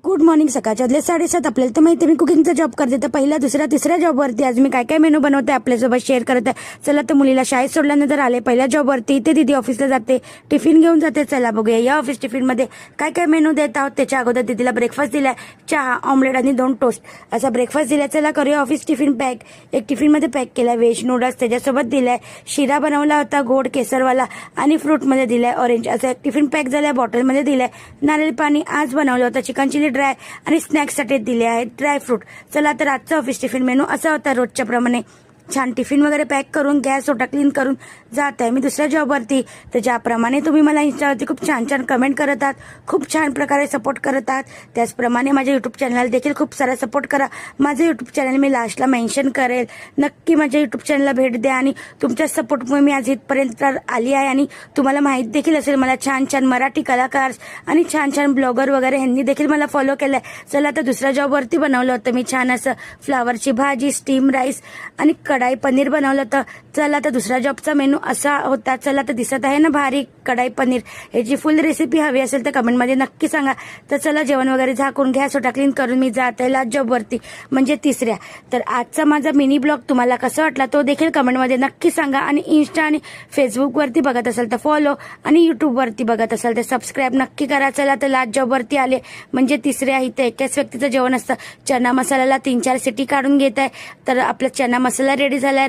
Good morning. सकाळच्या 7:30 आपल्याला तर माहिती मी कुकिंगचा जॉब करते, तर पहिला दुसरा तिसऱ्या जॉबवरती आज मी काय काय मेनू बनवते आपल्यासोबत शेअर करत आहे. चला तर मुलीला शाळेत सोडल्यानंतर आले पहिल्या जॉबवरती, ते दीदी ऑफिसला जाते, टिफिन घेऊन जाते. चला बघूया या ऑफिस टिफिनमध्ये काय काय मेनू देत आहोत. त्याच्या अगोदर दीदीला ब्रेकफास्ट दिलाय, चहा, ऑमलेट आणि 2 टोस्ट असा ब्रेकफास्ट दिलाय. चला करूया ऑफिस टिफिन पॅक. एक टिफिनमध्ये पॅक केलाय व्हेज नूडल्स, त्याच्यासोबत दिलाय शिरा बनवला होता गोड केसरवाला आणि फ्रूटमध्ये दिलाय ऑरेंज. असं एक टिफिन पॅक झालाय, बॉटलमध्ये दिलाय. नारळ पाणी आज बनवलं होतं, चिकन चिली ड्राय आणि स्नॅक्ससाठी दिले आहेत ड्रायफ्रूट. चला तर आजचा ऑफिस टिफिन मेनू असा होता रोजच्या प्रमाणे. छान टिफिन वगैरे पॅक करून गॅस ओटा क्लीन करून जात आहे मी दुसऱ्या जॉबवरती. तर ज्याप्रमाणे तुम्ही मला इंस्टावरती खूप छान छान कमेंट करत आहात, खूप छान प्रकारे सपोर्ट करत आहात, त्याचप्रमाणे माझ्या युट्यूब चॅनलला देखील खूप सारा सपोर्ट करा. माझं युट्यूब चॅनल मी लास्टला मेन्शन करेल, नक्की माझ्या युट्यूब चॅनलला भेट द्या. आणि तुमच्या सपोर्टमुळे मी आज इथपर्यंत आली आहे. आणि तुम्हाला माहित देखील असेल मला छान छान मराठी कलाकार आणि छान छान ब्लॉगर वगैरे ह्यांनी देखील मला फॉलो केलंय. चला तर दुसऱ्या जॉबवरती बनवलं होतं मी छान असं फ्लावरची भाजी, स्टीम राईस आणि कढाई पनीर बनवलं होतं. चला तर दुसरा जॉबचा मेनू असा होता. चला तर दिसत आहे ना भारी कढाई पनीर. ह्याची फुल रेसिपी हवी असेल तर कमेंटमध्ये नक्की सांगा. तर चला जेवण वगैरे झाकून गॅस ओटा क्लीन करून मी जात आहे लास्ट जॉबवरती म्हणजे तिसऱ्या. तर आजचा माझा मिनी ब्लॉग तुम्हाला कसा वाटला तो देखील कमेंटमध्ये नक्की सांगा. आणि इंस्टा आणि फेसबुकवरती बघत असाल तर फॉलो आणि युट्यूबवरती बघत असाल तर सबस्क्राईब नक्की करा. चला तर लास्ट जॉबवरती आले म्हणजे तिसऱ्या. इथं एकाच व्यक्तीचं जेवण असतं. चना मसाल्याला 3-4 सिटी काढून घेत आहे. तर आपला चना मसाला रेडी झाला.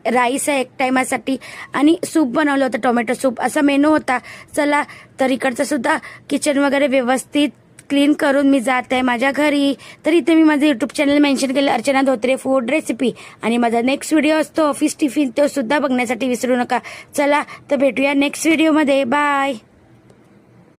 राईस आहे एक टायमासाठी आणि सूप बनवलं होतं टोमॅटो सूप असा मेनू होता. चला तर इकडचं सुद्धा किचन वगैरे व्यवस्थित क्लीन करून मी जात आहे माझ्या घरी. तर इथे मी माझं युट्यूब चॅनल मेन्शन केलं, अर्चना धोत्रे फूड रेसिपी. आणि माझा नेक्स्ट व्हिडिओ असतो ऑफिस टिफिन, तो सुद्धा बघण्यासाठी विसरू नका. चला तर भेटूया नेक्स्ट व्हिडिओमध्ये. बाय.